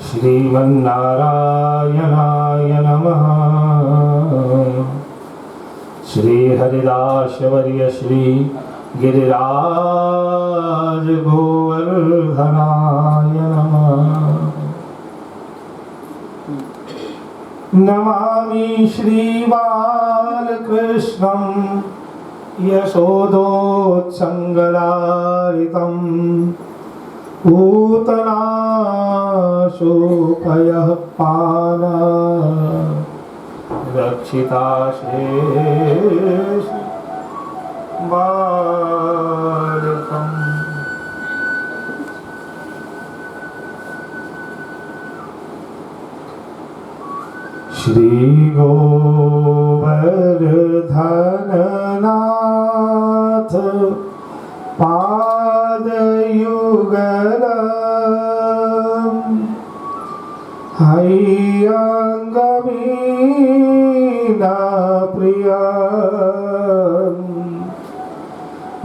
श्रीमन्नारायणाय नमः। श्री हरिदासवर्य श्री गिरिराज गोवर्धनाय नमः। नमामि श्री बालकृष्णं यशोदोत्संगलारितं पूतनाशोकयः पान रक्षिता शेष बालकम्। श्री गोवर्धननाथ पादयुगलम् हय्यङ्गवीणाप्रियम्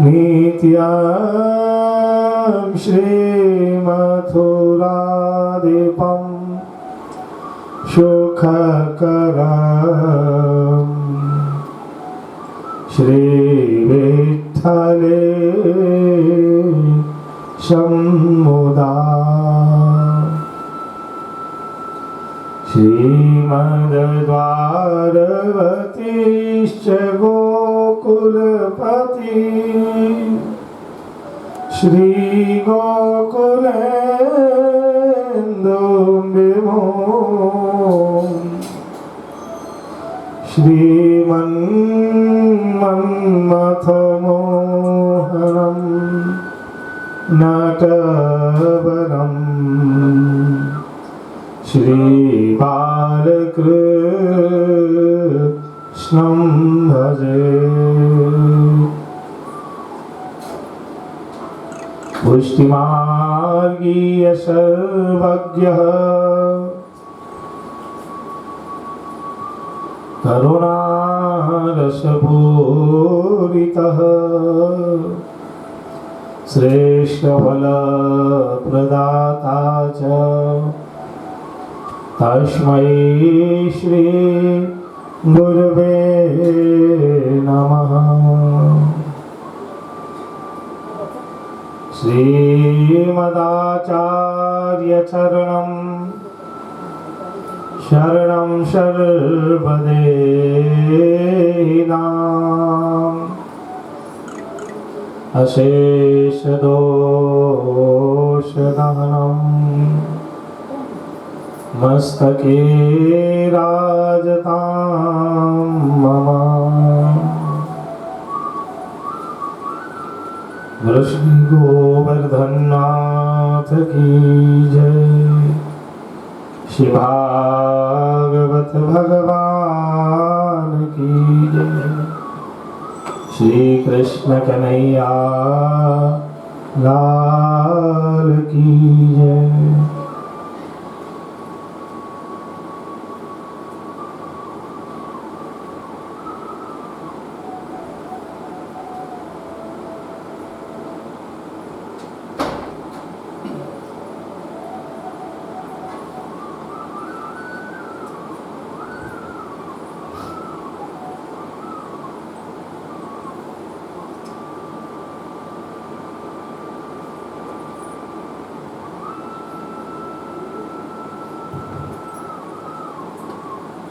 नित्यं श्रीमथुराधिपम् सुखकरम् श्रीविठ्ठले सम्मुदा। श्रीमद्वारवतीश्च गोकुलपति श्रीगोकुलेन्दुविभूम् श्रीमन्मथमोहनं नटवरम् श्रीबालकृष्णं भजे। पुष्टिमार्गीय सर्वज्ञः करुणारसपूरितः श्रेष्ठफलप्रदाता च तस्मै श्री गुरवे नमः। श्रीमदाचार्यचरणं शरणं सर्वदेहिनाम् अशेषदोषदहनम् मस्तके राजतां मम। श्री गोवर्धननाथ की जय। श्री भागवत भगवान की जय। श्री कृष्ण कन्हैया लाल की जय।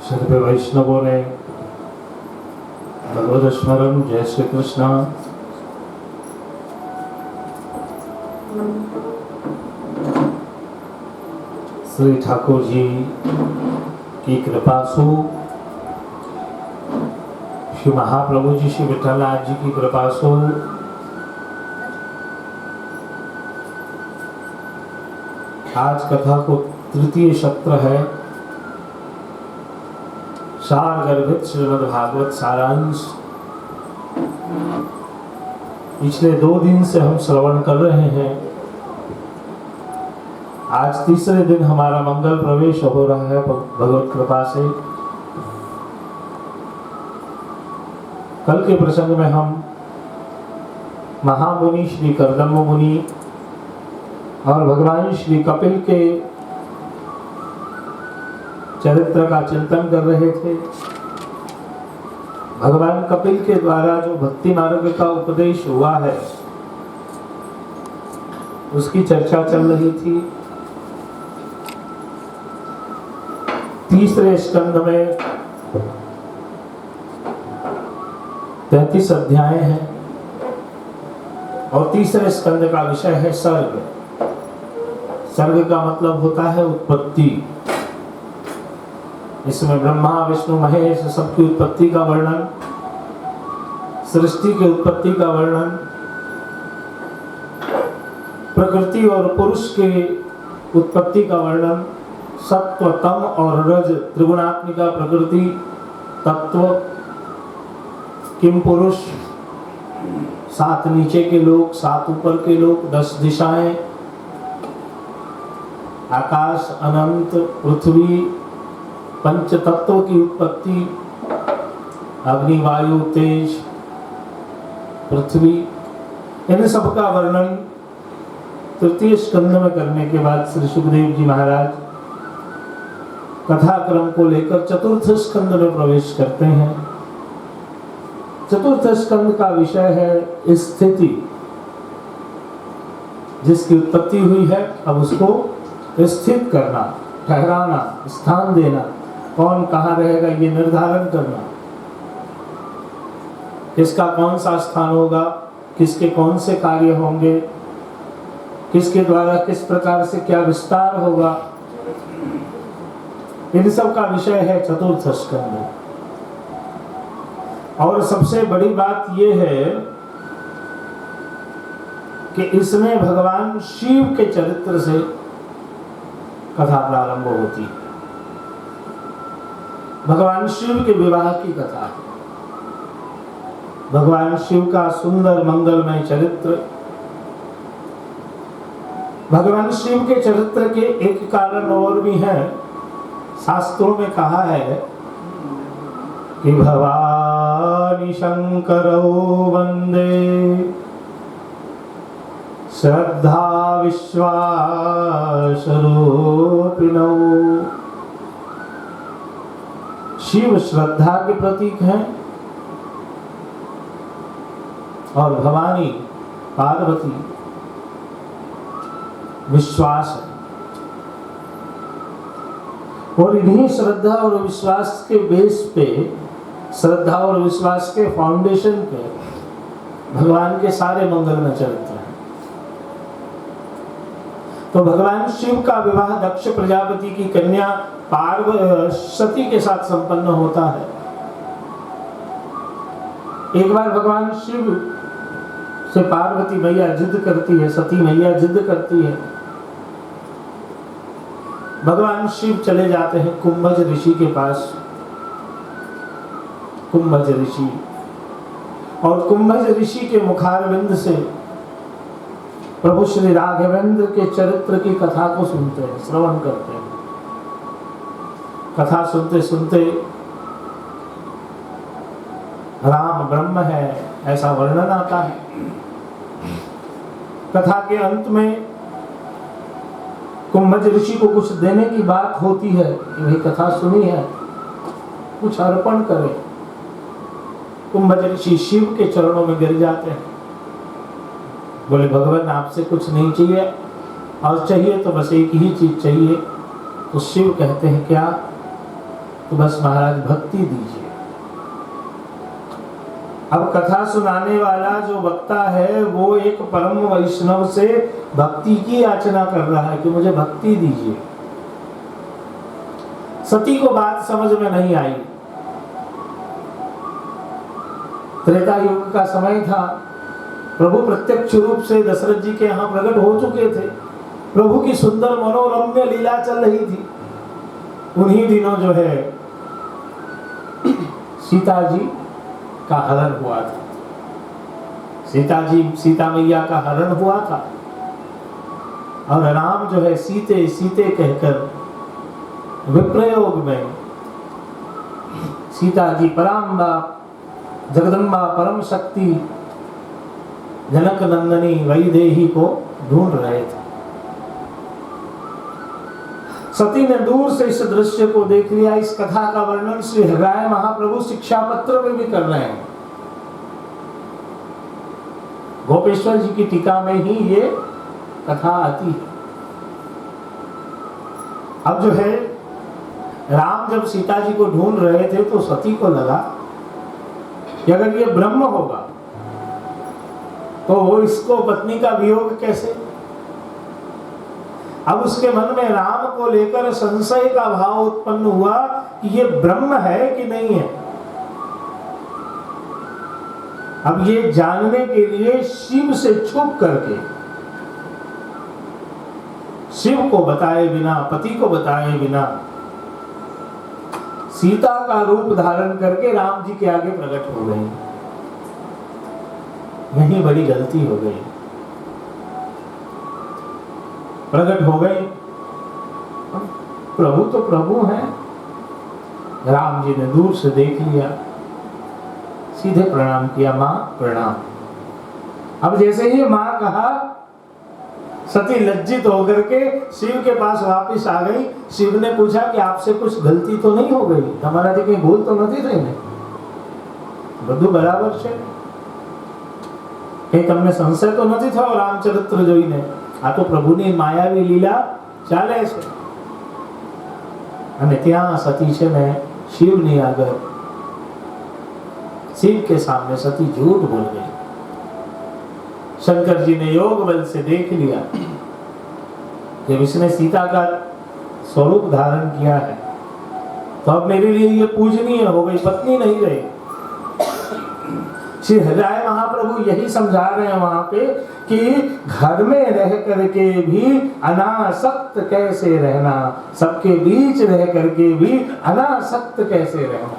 सभी वैष्णवों ने भगवत स्मरण जय श्री कृष्ण। श्री ठाकुर जी की कृपा से, श्री महाप्रभु जी श्री विठलनाथ जी की कृपा से आज कथा को तृतीय सत्र है। सार गर्भित श्रीमद् भागवत सारांश पिछले 2 दिन से हम श्रवण कर रहे हैं। आज तीसरे दिन हमारा मंगल प्रवेश हो रहा है भगवत कृपा से। कल के प्रसंग में हम महामुनि श्री कर्दम मुनि और भगवान श्री कपिल के चरित्र का चिंतन कर रहे थे। भगवान कपिल के द्वारा जो भक्ति मार्ग का उपदेश हुआ है उसकी चर्चा चल रही थी। तीसरे स्कंद में 33 अध्याय हैं और तीसरे स्कंद का विषय है सर्ग। सर्ग का मतलब होता है उत्पत्ति। इसमें ब्रह्मा विष्णु महेश सबकी उत्पत्ति का वर्णन, सृष्टि की उत्पत्ति का वर्णन, प्रकृति और पुरुष के उत्पत्ति का वर्णन, सत्व तम और रज त्रिगुणात्मिका प्रकृति तत्व, किम पुरुष, 7 नीचे के लोग, 7 ऊपर के लोग, 10 दिशाएं, आकाश अनंत, पृथ्वी, पंच तत्वों की उत्पत्ति, अग्नि वायु तेज पृथ्वी, इन सब का वर्णन तृतीय स्कंद में करने के बाद श्री सुखदेव जी महाराज कथाक्रम को लेकर चतुर्थ स्कंद में प्रवेश करते हैं। चतुर्थ स्कंद का विषय है स्थिति। जिसकी उत्पत्ति हुई है अब उसको स्थित करना, ठहराना, स्थान देना, कौन कहाँ रहेगा ये निर्धारण करना, किसका कौन सा स्थान होगा, किसके कौन से कार्य होंगे, किसके द्वारा किस प्रकार से क्या विस्तार होगा, इन सब का विषय है चतुर्थ स्कंद। और सबसे बड़ी बात यह है कि इसमें भगवान शिव के चरित्र से कथा प्रारंभ होती है। भगवान शिव के विवाह की कथा है। भगवान शिव का सुंदर मंगलमय चरित्र। भगवान शिव के चरित्र के एक कारण और भी है। शास्त्रों में कहा है कि भवानी शंकरो वंदे श्रद्धा विश्वास रूपिणो। शिव श्रद्धा के प्रतीक हैं और भवानी पार्वती विश्वास है। और इन्हीं श्रद्धा और विश्वास के बेस पे, श्रद्धा और विश्वास के फाउंडेशन पे भगवान के सारे मंगलमय चरित्र हैं। तो भगवान शिव का विवाह दक्ष प्रजापति की कन्या पार्वती के साथ संपन्न होता है। एक बार भगवान शिव से पार्वती मैया जिद करती है, सती मैया जिद करती है। भगवान शिव चले जाते हैं कुंभज ऋषि के पास। कुंभज ऋषि, और कुंभज ऋषि के मुखारविंद से प्रभु श्री राघवेंद्र के चरित्र की कथा को सुनते हैं, श्रवण करते हैं। कथा सुनते सुनते राम ब्रह्म है ऐसा वर्णन आता है। कथा के अंत में कुंभज ऋषि को कुछ देने की बात होती है कि भाई कथा सुनी है, कुछ अर्पण करें। कुंभज ऋषि शिव के चरणों में गिर जाते हैं। बोले भगवान आपसे कुछ नहीं चाहिए, और चाहिए तो बस एक ही चीज चाहिए। तो शिव कहते हैं क्या? तो बस महाराज भक्ति दीजिए। अब कथा सुनाने वाला जो वक्ता है वो एक परम वैष्णव से भक्ति की याचना कर रहा है कि मुझे भक्ति दीजिए। सती को बात समझ में नहीं आई। त्रेता युग का समय था। प्रभु प्रत्यक्ष रूप से दशरथ जी के यहाँ प्रकट हो चुके थे। प्रभु की सुंदर मनोरम्य लीला चल रही थी। उन्हीं दिनों जो है सीता जी का हरण हुआ था। सीता मैया का हरण हुआ था और राम जो है सीते सीते कहकर विप्रयोग में सीता जी पराम्बा जगदम्बा परम शक्ति जनक नंदनी वैदेही को ढूंढ रहे थे। सती ने दूर से इस दृश्य को देख लिया। इस कथा का वर्णन श्री हृदय महाप्रभु शिक्षा पत्र में भी कर रहे हैं। गोपेश्वर जी की टीका में ही ये कथा आती है। अब जो है, राम जब सीता जी को ढूंढ रहे थे तो सती को लगा कि अगर ये ब्रह्म होगा तो वो इसको पत्नी का वियोग कैसे। अब उसके मन में राम को लेकर संशय का भाव उत्पन्न हुआ कि ये ब्रह्म है कि नहीं है। अब ये जानने के लिए शिव से छुप करके, शिव को बताए बिना, पति को बताए बिना, सीता का रूप धारण करके राम जी के आगे प्रकट हो गई। यही बड़ी गलती हो गई। प्रकट हो गई, प्रभु तो प्रभु हैं। राम जी ने दूर से देख लिया, सीधे प्रणाम किया, मां प्रणाम। अब जैसे ही मां कहा, सती लज्जित होकर के शिव के पास वापस आ गई। शिव ने पूछा कि आपसे कुछ गलती तो नहीं हो गई, તમારા થી કઈ ભૂલ તો નથી થઈ ને? બધું બરાબર છે? કઈ તમને સંશય તો નથી થયો રામચરિત્ર જોઈને? આ તો પ્રભુની માયાવી લીલા ચાલે છે। અને ત્યાં સતી છે ને શિવની આગળ, शिव के सामने सती झूठ बोल गई। शंकर जी ने योग बल से देख लिया जब इसने सीता का स्वरूप धारण किया है तो अब मेरे लिए ये पूजनीय हो गई, पत्नी नहीं रही। श्री हृदय महाप्रभु यही समझा रहे हैं वहां पे कि घर में रह करके भी अनासक्त कैसे रहना, सबके बीच रह करके भी अनासक्त कैसे रहना।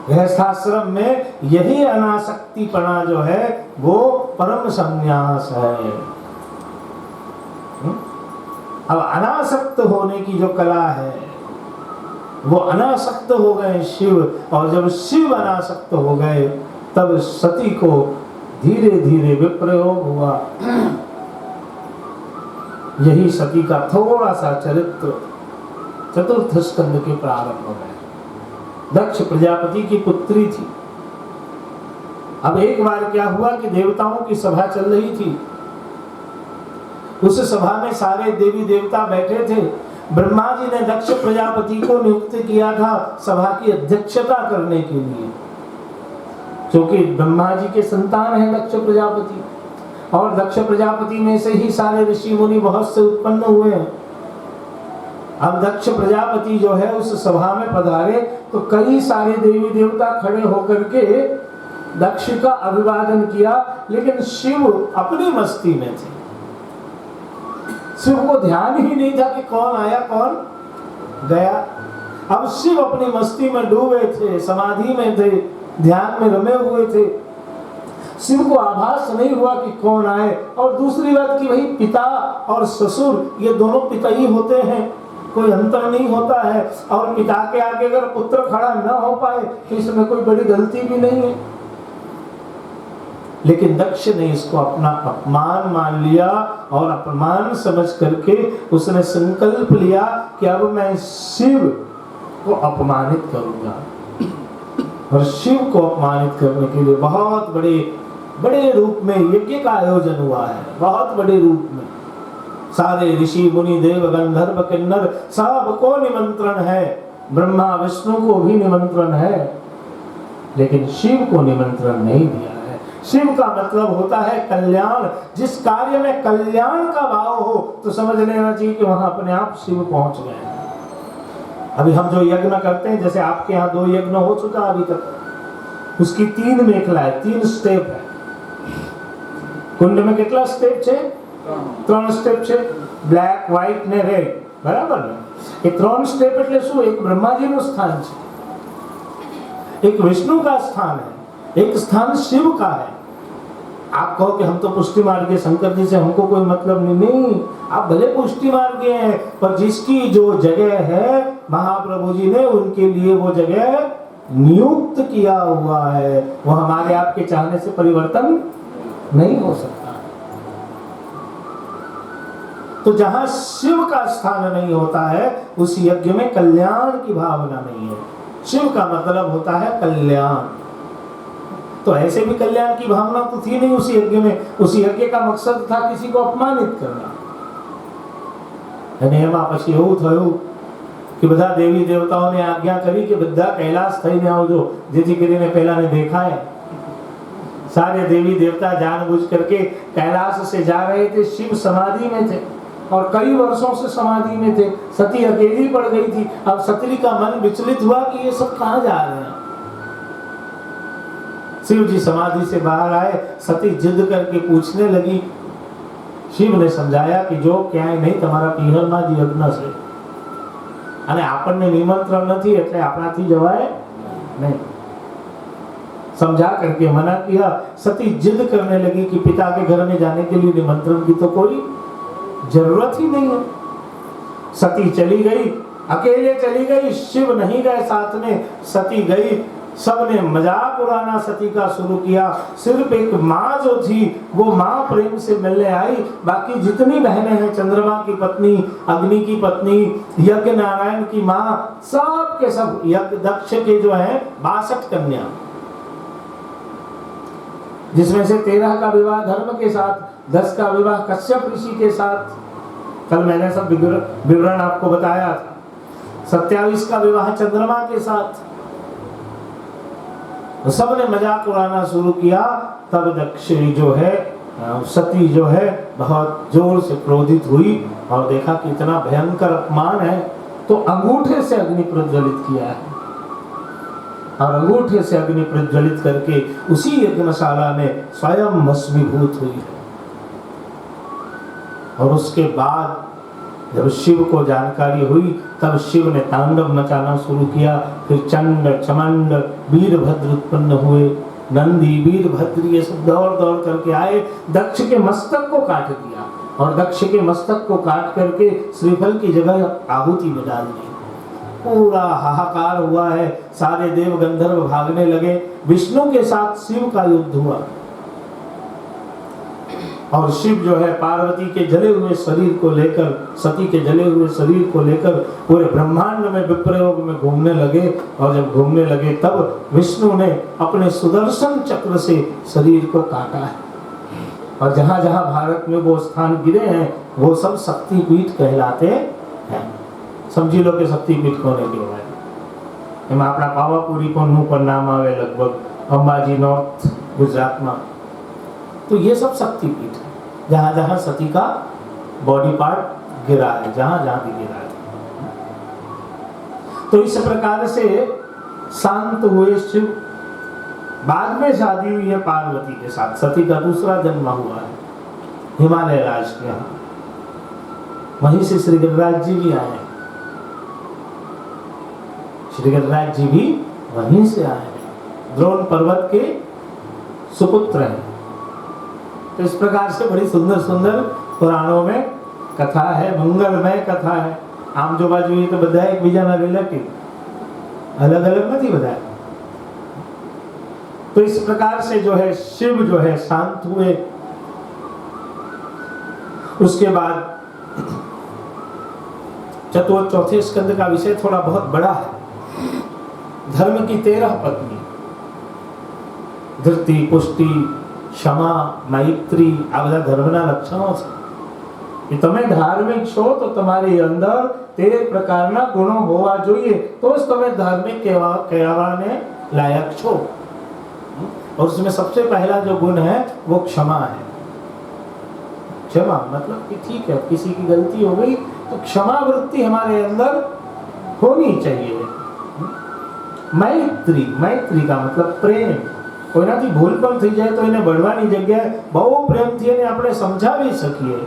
गृहस्थाश्रम में यही अनासक्तिपना जो है वो परम संन्यास है। अब अनासक्त होने की जो कला है वो अनासक्त हो गए शिव, और जब शिव अनासक्त हो गए तब सती को धीरे धीरे विप्रयोग हुआ। यही सती का थोड़ा सा चरित्र चतुर्थ स्कंद के प्रारंभ हो गए। दक्ष प्रजापति की पुत्री थी। अब एक बार क्या हुआ कि देवताओं की सभा चल रही थी। उस सभा में सारे देवी देवता बैठे थे। ब्रह्मा जी ने दक्ष प्रजापति को नियुक्त किया था सभा की अध्यक्षता करने के लिए, क्योंकि ब्रह्मा जी के संतान है दक्ष प्रजापति, और दक्ष प्रजापति में से ही सारे ऋषि मुनि बहुत से उत्पन्न हुए हैं। अब दक्ष प्रजापति जो है उस सभा में पधारे तो कई सारे देवी देवता खड़े होकर के दक्ष का अभिवादन किया, लेकिन शिव अपनी मस्ती में थे। शिव को ध्यान ही नहीं था कि कौन आया कौन गया। अब शिव अपनी मस्ती में डूबे थे, समाधि में थे, ध्यान में रमे हुए थे। शिव को आभास नहीं हुआ कि कौन आए। और दूसरी बात कि भाई पिता और ससुर ये दोनों पिता ही होते हैं, कोई अंतर नहीं होता है। और पिता के आगे अगर पुत्र खड़ा न हो पाए तो इसमें कोई बड़ी गलती भी नहीं है। लेकिन दक्ष ने इसको अपना अपमान मान लिया और अपमान समझ करके उसने संकल्प लिया कि अब मैं शिव को अपमानित करूंगा। और शिव को अपमानित करने के लिए बहुत बड़े रूप में यज्ञ का आयोजन हुआ है। बहुत बड़े रूप में सारे ऋषि मुनि देव गंधर्व किन्नर सबको निमंत्रण है। ब्रह्मा विष्णु को भी निमंत्रण है, लेकिन शिव को निमंत्रण नहीं दिया है। शिव का मतलब होता है कल्याण। जिस कार्य में कल्याण का भाव हो तो समझ लेना चाहिए कि वहां अपने आप शिव पहुंच गए। अभी हम जो यज्ञ करते हैं, जैसे आपके यहाँ 2 यज्ञ हो चुका अभी तक, उसकी 3 मेखला है, 3 स्टेप है। कुंड में कितना स्टेप है? 3 स्टेप है। ब्लैक, व्हाइट ने रेड, बराबर ने? ये 3 स्टेप એટલે શું? એક બ્રહ્માજીનું સ્થાન છે, एक विष्णु का स्थान है, एक स्थान शिव का है। आप कहो कि हम तो पुष्टि मार्ग के शंकर जी से हमको कोई मतलब नहीं। आप भले पुष्टि मार्ग हैं, पर जिसकी जो जगह है महाप्रभु जी ने उनके लिए वो जगह नियुक्त किया हुआ है। वो हमारे आपके चाहने से परिवर्तन नहीं हो सकता। तो जहां शिव का स्थान नहीं होता है उस यज्ञ में कल्याण की भावना नहीं है। शिव का मतलब होता है कल्याण। तो ऐसे भी कल्याण की भावना तो थी नहीं उस यज्ञ में। उस यज्ञ का मकसद था किसी को अपमानित करना। એમાં પછી એવું થયું કે બધા દેવી દેવતાઓને આજ્ઞા કરી કે બધા કૈલાસ થઈને આવજો જેથી કરીને પહેલાને દેખાય। सारे देवी देवता जानबूझ करके कैलाश से जा रहे थे। शिव समाधि में थे और कई वर्षों से समाधि में थे। सती अकेली पड़ गई थी। अब सती का मन विचलित हुआ कि ये सब कहां जा रहे हैं। शिव जी समाधि से बाहर आए। सती जिद करके पूछने लगी। शिव ने समझाया कि जो क्या है नहीं તમારા પિહરમાં જ યજ્ઞ છે અને આપણને નિમંત્રણ નથી એટલે આપણાથી જવાય नहीं। समझा करके मना किया। सती जिद करने लगी कि पिता के घर में जाने के लिए निमंत्रण की तो कोई जरूरत ही नहीं है। सती चली गई, अकेले चली गई। शिव नहीं गए साथ में। सती गई। सबने मजाक उड़ाना सती का शुरू किया। सिर्फ एक माँ जो थी वो माँ प्रेम से मिलने आई। बाकी जितनी बहनें हैं, चंद्रमा की पत्नी, अग्नि की पत्नी, यज्ञ नारायण की माँ, सब के सब यज्ञ दक्ष के जो है 62 कन्या, जिसमें से 13 का विवाह धर्म के साथ, 10 का विवाह कश्यप ऋषि के साथ। कल मैंने सब विवरण आपको बताया था। 27 का विवाह चंद्रमा के साथ। सबने मजाक उड़ाना शुरू किया। तब दक्ष जो है, सती जो है बहुत जोर से क्रोधित हुई और देखा कि इतना भयंकर अपमान है, तो अंगूठे से अग्नि प्रज्वलित किया है और अंगूठे से अग्नि प्रज्वलित करके उसी यज्ञशाला में स्वयं भस्मीभूत हुई है। और उसके बाद जब शिव को जानकारी हुई तब शिव ने तांडव मचाना शुरू किया। फिर चंड, चमंड, वीरभद्र उत्पन्न हुए। नंदी, वीरभद्र ये सब दौड़ दौड़ करके आए। दक्ष के मस्तक को काट दिया और दक्ष के मस्तक को काट करके श्रीफल की जगह आहुति में डाल दी। पूरा हाहाकार हुआ है। सारे देव गंधर्व भागने लगे। विष्णु के साथ शिव का युद्ध हुआ और शिव जो है पार्वती के जले हुए शरीर को लेकर, सती के जले हुए शरीर को लेकर पूरे ब्रह्मांड में विप्रयोग में घूमने लगे। और जब घूमने लगे तब विष्णु ने अपने सुदर्शन चक्र से शरीर को काटा है। और जहां जहां भारत में वो स्थान गिरे हैं वो सब शक्तिपीठ कहलाते हैं। समझी लो कि शक्तिपीठ कोने कહેવાય। એમાં આપણા પાવાપુરી પણ નામ આવે લગભગ, અંબાજી નોર્થ ગુજરાતમાં। तो ये सब शक्तिपीठ है जहां जहां सती का बॉडी पार्ट गिरा है, जहां जहां भी गिरा है। तो इस प्रकार से शांत हुए शिव। बाद में शादी हुई है पार्वती के साथ। सती का दूसरा जन्म हुआ है हिमालय राज के यहाँ। वहीं से श्री गिरिराज जी भी आए। श्री गिरिराज जी भी वहीं से आए हैं। द्रोण पर्वत के सुपुत्र हैं। तो इस प्रकार से बड़ी सुंदर सुंदर पुराणों में कथा है, मंगलमय कथा है। आम जो बाजू ये तो બધા એકબીજાના रिलेटिव, अलग अलग नहीं बताया। तो इस प्रकार से जो है शिव जो है शांत हुए। उसके बाद चौथे स्कंद का विषय थोड़ा बहुत बड़ा है। धर्म की 13 पत्नी, धृति, पुष्टि, क्षमा, मैत्री, आ બધા ધર્મના લક્ષણો છે કે તમે ધાર્મિક છો તો તમારી અંદર 13 પ્રકારના ગુણો હોવા જોઈએ તો જ તમે ધાર્મિક કહેવાને લાયક છો। और उसमें सबसे पहला जो गुण है वो क्षमा है। क्षमा मतलब कि ठीक है किसी की गलती हो गई तो क्षमा वृत्ति हमारे अंदर होनी चाहिए। मैत्री, मैत्री का मतलब प्रेम। कोईनाथी भूल पण थई जाए तो एने बळવાની जग्याए बहु प्रेमथी એને આપણે સમજાવી શકીએ।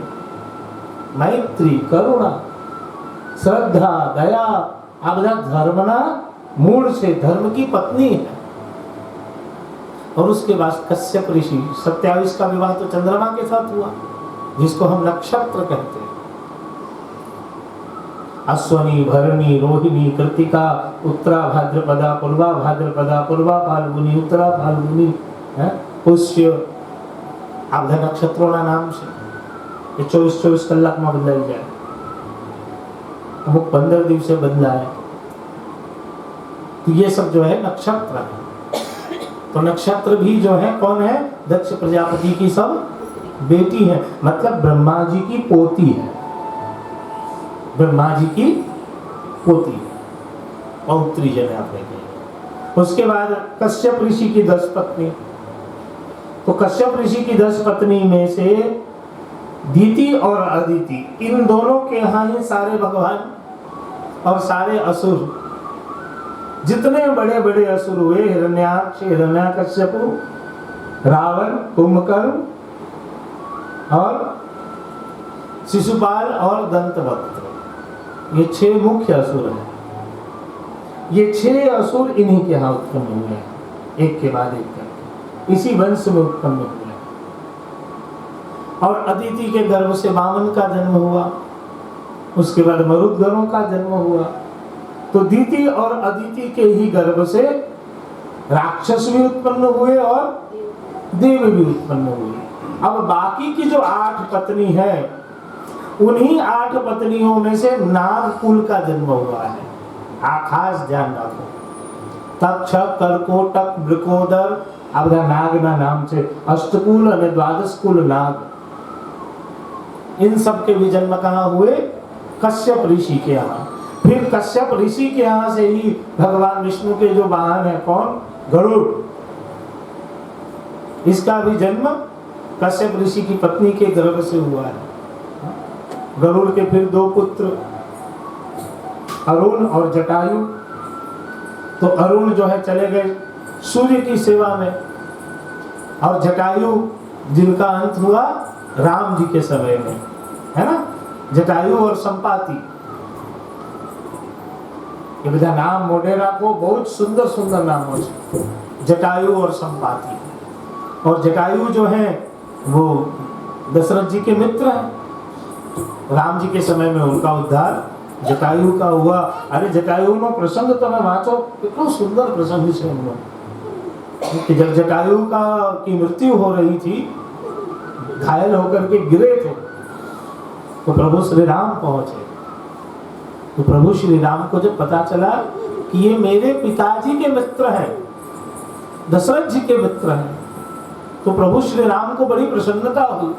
मैत्री, करुणा, श्रद्धा, दया आ બધા ધર્મના મૂળ છે। धर्म की पत्नी है। और उसके बाद कश्यप ऋषि। 27 का विवाह तो चंद्रमा के साथ हुआ जिसको हम नक्षत्र कहते हैं। अश्वनी, भरणी, रोहिणी, कृतिका, उत्तरा भाद्रपदा, पूर्वा भाद्रपदा, पूर्वा फाल्गुनी, उत्तरा फाल्गुनी, पुष्य, आ બધા નક્ષત્રોના નામ છે। ये 24-24 कलाक में बदलाई जाए, अमुक 15 दिवस से बदला है। तो ये सब जो है नक्षत्र है। तो नक्षत्र भी जो है कौन है? दक्ष प्रजापति की सब बेटी है, मतलब ब्रह्मा जी की पोती है, ब्रह्मा जी की पोती है, पौत्री जन आप देखेंगे। उसके बाद कश्यप ऋषि की 10 पत्नी। तो कश्यप ऋषि की 10 पत्नी में से दीति और अदिति, इन दोनों के यहाँ ही सारे भगवान और सारे असुर, जितने बड़े बड़े असुर हुए, हिरण्याक्ष, हिरण्याकश्यपु, रावण, कुंभकर्ण और शिशुपाल और दंतवक्त्र, ये 6 मुख्य असुर हैं। ये 6 असुर इन्हीं के यहाँ उत्पन्न हुए हैं, एक के बाद एक करके, इसी वंश में उत्पन्न हुए। और अदिति के गर्भ से वामन का जन्म हुआ, उसके बाद मरुद्गणों का जन्म हुआ। तो दीति और अदिति के ही गर्भ से राक्षस भी उत्पन्न हुए और देव भी उत्पन्न हुए। अब बाकी की जो 8 पत्नी है, उन्हीं 8 पत्नियों में से नाग कुल का जन्म हुआ है। खास ध्यान रखो, तक्षक, कर्कोटक, वृकोदर, आ બધા નાગના નામ છે, अष्टकुल અને द्वादश कुल नाग। इन सब के भी जन्म कहाँ हुए? कश्यप ऋषि के यहाँ। फिर कश्यप ऋषि के यहाँ से ही भगवान विष्णु के जो वाहन है, कौन? गरुड़। इसका भी जन्म कश्यप ऋषि की पत्नी के गर्भ से हुआ है। गरुड़ के फिर 2 पुत्र, अरुण और जटायु। तो अरुण जो है चले गए सूर्य की सेवा में, और जटायु जिनका अंत हुआ राम जी के समय में, है ना? जटायु और संपाति, ये બધા नाम मोड़े रखो, बहुत सुंदर सुंदर नाम हो, जटायु और संपाति। और जटायु जो है वो दशरथ जी के मित्र हैं। राम जी के समय में उनका उद्धार जटायु का हुआ। अरे जटायु नो प्रसंग તમે વાંચો, કેટલો सुंदर प्रसंग છે એમનો, कि जब जटायु की मृत्यु हो रही थी, घायल होकर के गिरे थे, तो प्रभु श्री राम पहुंचे। तो प्रभु श्री राम को जब पता चला कि ये मेरे पिताजी के मित्र हैं, दशरथ जी के मित्र हैं, तो प्रभु श्री राम को बड़ी प्रसन्नता हुई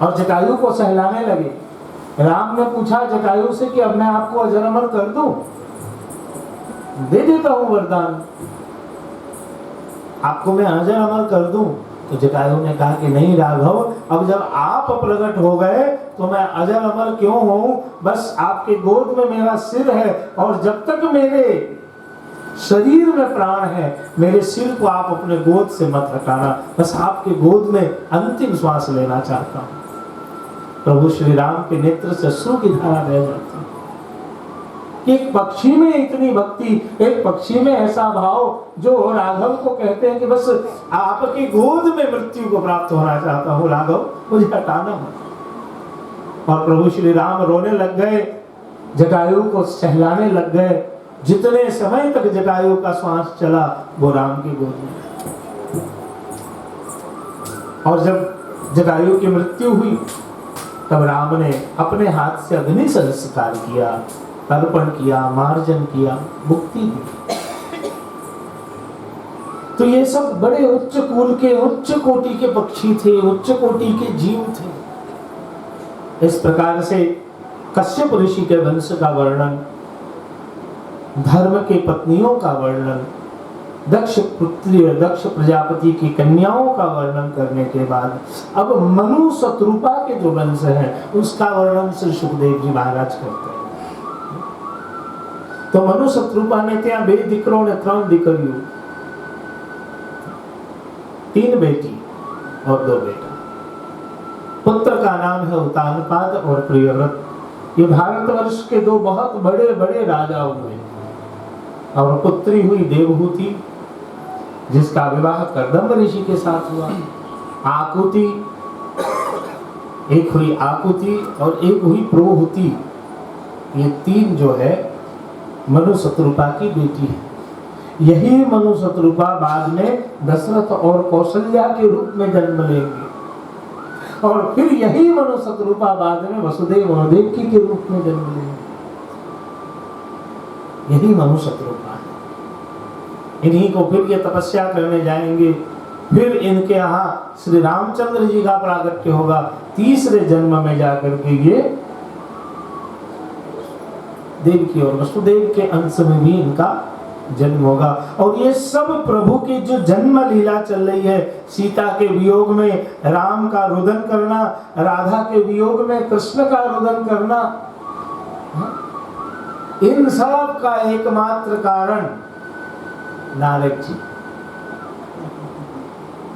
और जटायु को सहलाने लगे। राम ने पूछा जटायु से कि अब मैं आपको अजर अमर कर दूं, दे देता हूं वरदान, आपको मैं अजर अमर कर दूं। तो जटायु ने कहा कि नहीं राघव, अब जब आप प्रकट हो गए तो मैं अजर अमर क्यों हूं? बस आपके गोद में मेरा सिर है, और जब तक मेरे शरीर में प्राण है, मेरे सिर को आप अपने गोद से मत हटाना, बस आपके गोद में अंतिम श्वास लेना चाहता हूं। प्रभु श्री राम के नेत्र से अश्रु की धारा बह जाती है। एक पक्षी में इतनी भक्ति, एक पक्षी में ऐसा भाव, जो राघव को कहते हैं कि बस आपकी गोद में मृत्यु को प्राप्त होना चाहता हूँ राघव, मुझे हटाना मत। और प्रभु श्री राम रोने लग गए, जटायु को सहलाने लग गए। जितने समय तक जटायु का श्वास चला वो राम की गोद में। और जब जटायु की मृत्यु हुई तब राम ने अपने हाथ से अग्नि संस्कार किया, तर्पण किया, मार्जन किया, मुक्ति दी। तो ये सब बड़े उच्च कुल के, उच्च कोटि के पक्षी थे, उच्च कोटि के जीव थे। इस प्रकार से कश्यप ऋषि के वंश का वर्णन, धर्म के पत्नियों का वर्णन, दक्ष प्रजापति की कन्याओं का वर्णन करने के बाद अब मनु शत्रुपा के जो वंश है उसका वर्णन श्री सुखदेव जी महाराज करते हैं। तो मनु शत्रुपा ने ત્યાં 2 દીકરો ને 3 દીકરીઓ, 3 बेटी और 2 बेटा। पुत्र का नाम है उत्तानपाद और प्रियव्रत। ये भारतवर्ष के 2 बहुत बड़े बड़े राजा हुए। और पुत्री हुई देवहूति, जिसका विवाह कर्दम ऋषि के साथ हुआ। आकुति, एक हुई आकुति और एक हुई प्रोहुति। ये 3 जो है मनु शत्रुपा की बेटी है। यही मनु शत्रुपा बाद में दशरथ और कौशल्या के रूप में जन्म लेंगे। और फिर यही मनु शतरूपा बाद में वसुदेव और देवकी के रूप में जन्म लेंगे। यही मनु शतरूपा है। इन्हीं को फिर ये तपस्या करने जाएंगे, फिर इनके यहाँ श्री रामचंद्र जी का प्रागट्य होगा। तीसरे जन्म में जाकर के ये देवकी और वसुदेव के अंश में भी इनका जन्म होगा। और ये सब प्रभु की जो जन्म लीला चल रही है, सीता के वियोग में राम का रुदन करना, राधा के वियोग में कृष्ण का रुदन करना, इन सब का एकमात्र कारण नारद जी।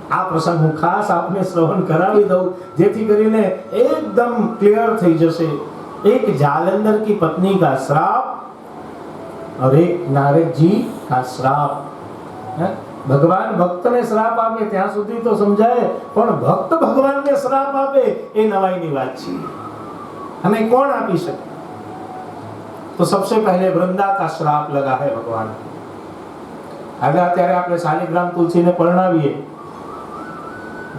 આ પ્રસંગ હું ખાસ આપને શ્રવણ કરાવી દઉં જેથી કરીને એકદમ ક્લિયર થઈ જશે। एक जालंधर की पत्नी का श्राप और एक नारद जी का श्राप है। भगवान भक्त ने श्राप आपे ત્યાં સુધી તો સમજાય, પણ ભક્ત ભગવાન ને શ્રાપ આપે એ નવાઈની વાત છે। हमें कौन આપી શકે? तो सबसे पहले वृंदा का श्राप लगा है भगवान। अगर અત્યારે આપણે શાલિग्राम तुलसी ने परणावीए।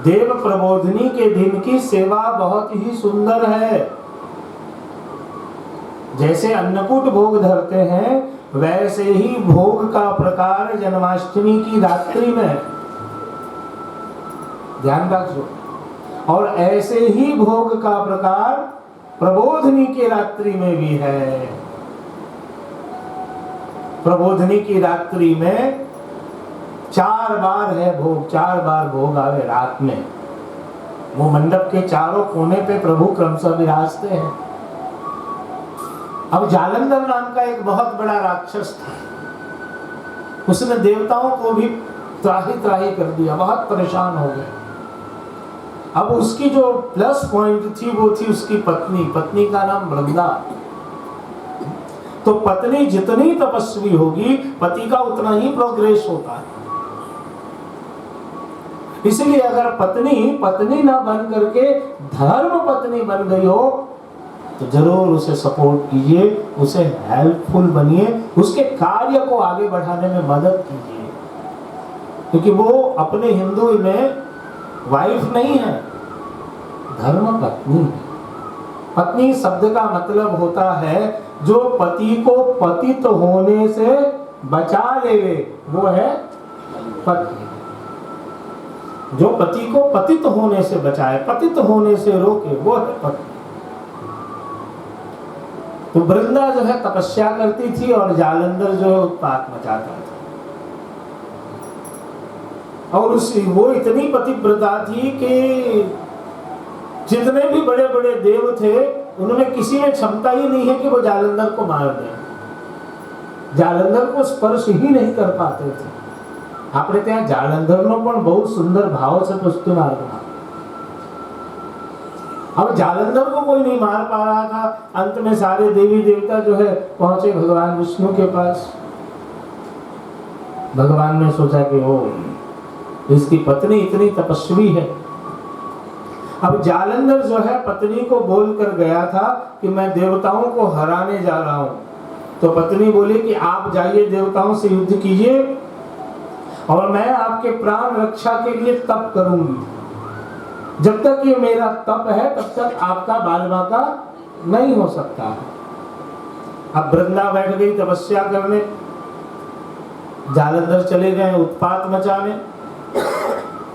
देव प्रबोधनी के दिन की सेवा बहुत ही सुंदर है। जैसे अन्नकूट भोग धरते हैं वैसे ही भोग का प्रकार जन्माष्टमी की रात्रि में, ध्यान रखो, और ऐसे ही भोग का प्रकार प्रबोधनी की रात्रि में भी है। प्रबोधनी की रात्रि में 4 बार है भोग, 4 बार भोग आवे रात में। वो मंडप के चारों कोने पे प्रभु क्रमशः विराजते हैं। अब जालंधर नाम का एक बहुत बड़ा राक्षस था, उसने देवताओं को भी त्राही त्राही कर दिया, बहुत परेशान हो गए। अब उसकी जो प्लस पॉइंट थी वो थी उसकी पत्नी, पत्नी का नाम वृंदा। तो पत्नी जितनी तपस्वी होगी पति का उतना ही प्रोग्रेस होता है। इसलिए अगर पत्नी ना बन करके धर्म पत्नी बन गई हो तो जरूर उसे सपोर्ट कीजिए, उसे हेल्पफुल बनिए, उसके कार्य को आगे बढ़ाने में मदद कीजिए, क्योंकि वो अपने हिंदू में वाइफ नहीं है, धर्म पत्नी है। पत्नी शब्द का मतलब होता है जो पति को पतित होने से बचा लेवे, वो है पत्नी। जो पति को पतित होने से बचाए, पतित होने से रोके, वो है पत्नी। तो वृंदा जो है तपस्या करती थी और जालंधर जो है उत्पात मचाता था। और वो इतनी पतिव्रता थी कि जितने भी बड़े बड़े देव थे उनमें किसी में क्षमता ही नहीं है कि वो जालंधर को मार दें। जालंधर को स्पर्श ही नहीं कर पाते थे। આપણે ત્યાં જાલંધરનો પણ બહુ સુંદર ભાવ છે પુષ્ટિ માર્ગમાં। अब जालंधर को कोई नहीं मार पा रहा था। अंत में सारे देवी देवता जो है पहुंचे भगवान विष्णु के पास। भगवान ने सोचा कि ओ इसकी पत्नी इतनी तपस्वी है। अब जालंधर जो है पत्नी को बोल कर गया था कि मैं देवताओं को हराने जा रहा हूं। तो पत्नी बोली कि आप जाइए देवताओं से युद्ध कीजिए और मैं आपके प्राण रक्षा के लिए तप करूंगी। जब तक ये मेरा तप है तब तक आपका बाल बाका नहीं हो सकता है। अब वृंदा बैठ गई तपस्या करने, जालंधर चले गए उत्पात मचाने।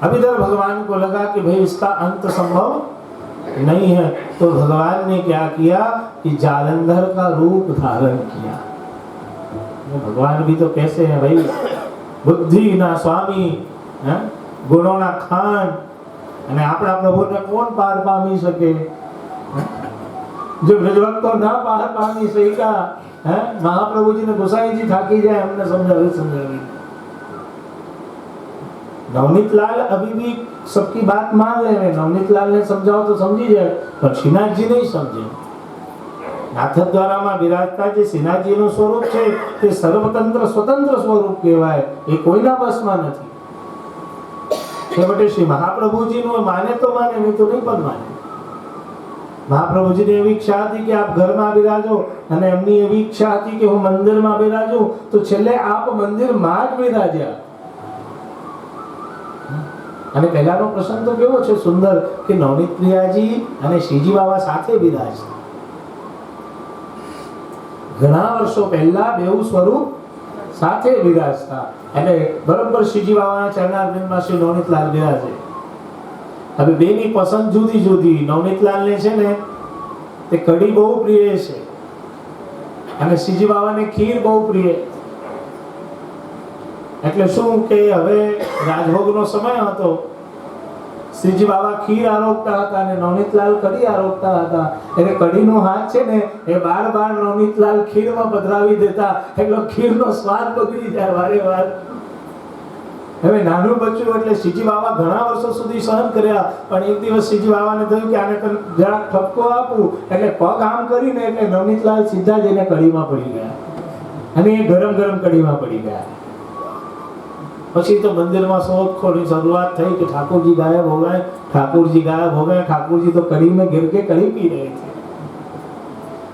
अब इधर भगवान को लगा कि भाई इसका अंत संभव नहीं है, तो भगवान ने क्या किया कि जालंधर का रूप धारण किया। भगवान भी तो कैसे हैं भाई, बुद्धि ना स्वामी, गुणों ना खान, અને આપણા પ્રભુને કોણ પાર પામી શકે? जो ब्रजभक्तो ना पार पामी सका है। महाप्रभु जी ने गोसाई जी थाकी जाए हमने समझावी। नवनीत लाल अभी भी सबकी बात मान ले रहे। नवनीत लाल ने समझाओ तो समझी जाए, पर श्रीनाथ जी नहीं समझे। नाथद्वारा में विराजता जे श्रीनाथ जी નું સ્વરૂપ છે તે સર્વતંત્ર સ્વતંત્ર સ્વરૂપ કહેવાય, એ કોઈના વશમાં નથી। छेवटे श्री महाप्रभु जी ने माने तो माने, नहीं तो नहीं पण माने। महाप्रभु जी ने एवी इच्छा थी कि आप घर में बिराजो અને એમની એવી ઈચ્છા હતી કે હું મંદિરમાં બિરાજું, તો છેલ્લે આપ મંદિરમાં જ બિરાજ્યા। અને પહેલાનો પ્રસંગ તો કેવો છે સુંદર કે નવનીત પ્રિયાજી અને શ્રીજી બાબા સાથે બિરાજતા. ઘણા વર્ષો પહેલા બેઉ સ્વરૂપ સાથે બિરાજતા. એટલે બરોબર શ્રીજી બાબાના ચરણારવિંદમાં શ્રી નવનીતલાલ બિરાજે. હવે બેની પસંદ જુદી જુદી. નવનીતલાલને છે ને તે કઢી બહુ પ્રિય છે અને શ્રીજી બાબાને ખીર બહુ પ્રિય. એટલે શું કે હવે રાજભોગનો સમય હતો. શ્રીજી બાબા ખીર આરોગતા હતા અને નવનીતલાલ કઢી આરોગતા હતા. એટલે કઢીનો હાથ છે ને એ બાર નવનીતલાલ ખીરમાં પધરાવી દેતા. એટલે ખીરનો સ્વાદ બગડી જાય વારે વાર. હવે નાનું બચ્ચું એટલે શ્રીજી બાબા ઘણા વર્ષો સુધી સહન કર્યા. પણ એક દિવસ શ્રીજી બાબાને થયું કે આને જરાક ઠપકો આપું. એટલે પગ આમ કરીને એટલે નવનીતલાલ સીધા જઈને કઢીમાં પડી ગયા અને એ ગરમ ગરમ કઢીમાં પડી ગયા. પછી તો મંદિરમાં શોધખોળની શરૂઆત થઈ કે ઠાकुर ગાયબ हो गए, ठाकुर जी गायब हो गए. ठाकुर जी तो कड़ी में गिर के कड़ी पी रहे थे.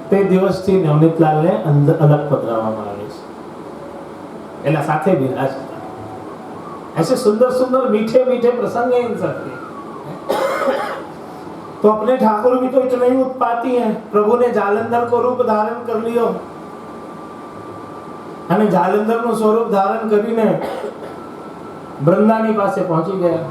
તે દિવસથી નવનીતલાલને અલગ પધરાવવામાં આવે છે. એના સાથે બિરાજતા. ऐसे सुंदर सुंदर मीठे मीठे प्रसंग हैं इन सबके. तो अपने ठाकुर भी तो इतने ही उत्पाती हैं. प्रभु ने जालंधर को रूप धारण कर लियो અને જાલંધરનું સ્વરૂપ ધારણ કરીને વૃંદાની પાસે પહોંચી ગયા.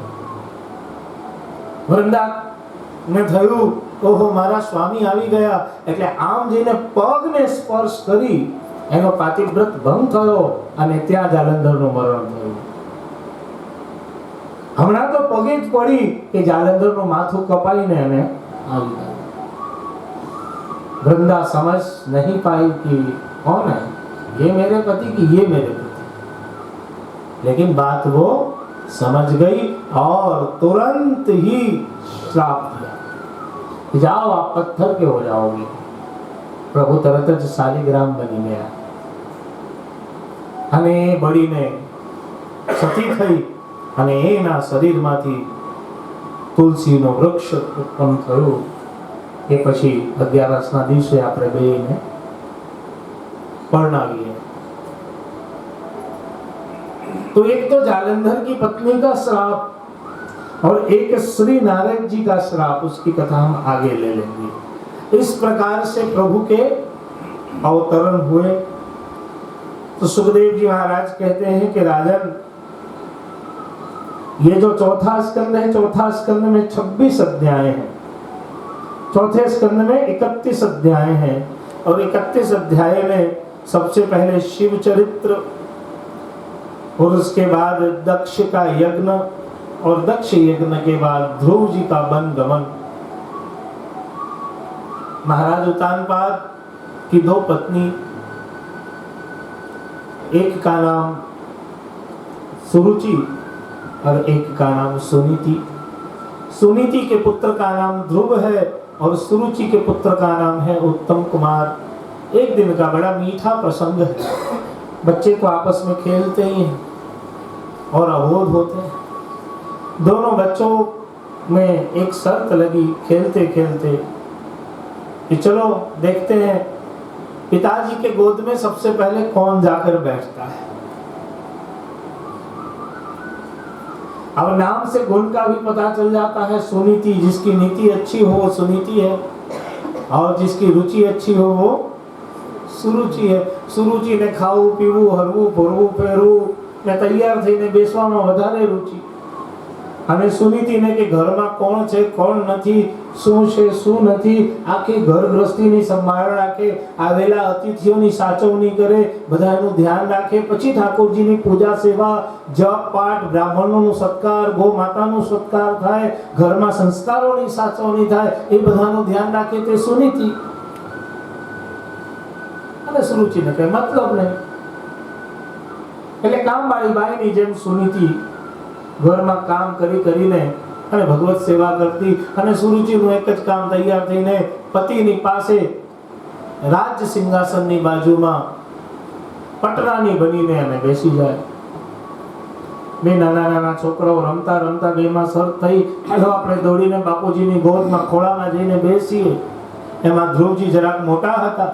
વૃંદાને થયું ઓહો મારા સ્વામી આવી ગયા. એટલે આમ જઈને પગને સ્પર્શ કરી એનો પાતિવ્રત ભંગ થયો અને ત્યાં જાલંધરનું મરણ થયું. હમણાં તો પગે જ પડી કે જાલંધરનું માથું કપાઈને એને આવી ગયા. वृंदा समझ नहीं पाई कि कौन है ये मेरे पति की ये मेरे पति. लेकिन बात वो समझ गई और तुरंत ही श्राप दिया, जाओ आप पत्थर के हो जाओगे. प्रभु तरत ज शालिग्राम बनी गया અને બળીને સતી થઈ અને એના શરીરમાંથી તુલસીનો વૃક્ષ ઉત્પન્ન થયું. એ પછી 11ના દિવસે આપણે બેને પરણાવીએ. तो एक तो जालंधर की पत्नी का श्राप और एक श्री नारद जी का श्राप, उसकी कथा हम आगे ले लेंगे. इस प्रकार से प्रभु के अवतरण हुए. तो सुखदेव जी महाराज कहते हैं कि राजन ये जो चौथा स्कंद है, चौथा स्कंद में 26 अध्याय हैं. चौथे स्कंद में 31 अध्याय हैं और 31 अध्याय में सबसे पहले शिव चरित्र और उसके बाद दक्ष का यज्ञ और दक्ष यज्ञ के बाद ध्रुव जी का वन गमन. महाराज उत्तानपाद की 2 पत्नी, एक का नाम सुरुचि और एक का नाम सुनीति. सुनीति के पुत्र का नाम ध्रुव है और सुरुचि के पुत्र का नाम है उत्तम कुमार. एक दिन का बड़ा मीठा प्रसंग है. बच्चे तो आपस में खेलते ही हैं और अबोध होते हैं. दोनों बच्चों में एक शर्त लगी खेलते खेलते कि चलो देखते हैं पिताजी के गोद में सबसे पहले कौन जाकर बैठता है. अब नाम से गुण का भी पता चल जाता है. सुनीति, जिसकी नीति अच्छी हो वो सुनीति है और जिसकी रुचि अच्छी हो वो सुरुचि है. सुरुचि ने खाવું પીવું હરવું ફરવું ફેરવું ને તૈયાર થઈને બેસવામાં વધારે રુચિ. અને સુનીતિને કે ઘરમાં કોણ છે કોણ નથી, શું છે શું નથી, આખી ઘર ગૃહસ્થીની સંભાળ રાખે, આવેલા અતિથિઓની સાચવણી કરે, બધાનું ધ્યાન રાખે, પછી ઠાકોરજીની પૂજા સેવા, જપ પાઠ, બ્રાહ્મણોનો સત્કાર, ગો માતાનો સત્કાર થાય, ઘરમાં સંસ્કારોની સાચવણી થાય, એ બધાનું ધ્યાન રાખે તે સુનીતિ. અને સુરુચિને કઈ મતલબ નહીં. એટલે કામવાળી બાઈની જેમ સુનીતિ ઘરમાં કામ કરી કરીને અને ભગવત સેવા કરતી અને સુરુચિનું એક જ કામ તૈયાર થઈને પતિની પાસે રાજ્ય સિંહાસનની બાજુમાં પટરાની બનીને અને બેસી જાય. બે નાના નાના છોકરાઓ રમતા રમતા બેમાં સર થઈ, હાલો આપણે દોડીને બાપુજીની ગોદમાં ખોળામાં જઈને બેસીએ. એમાં ધ્રુવજી જરાક મોટા હતા,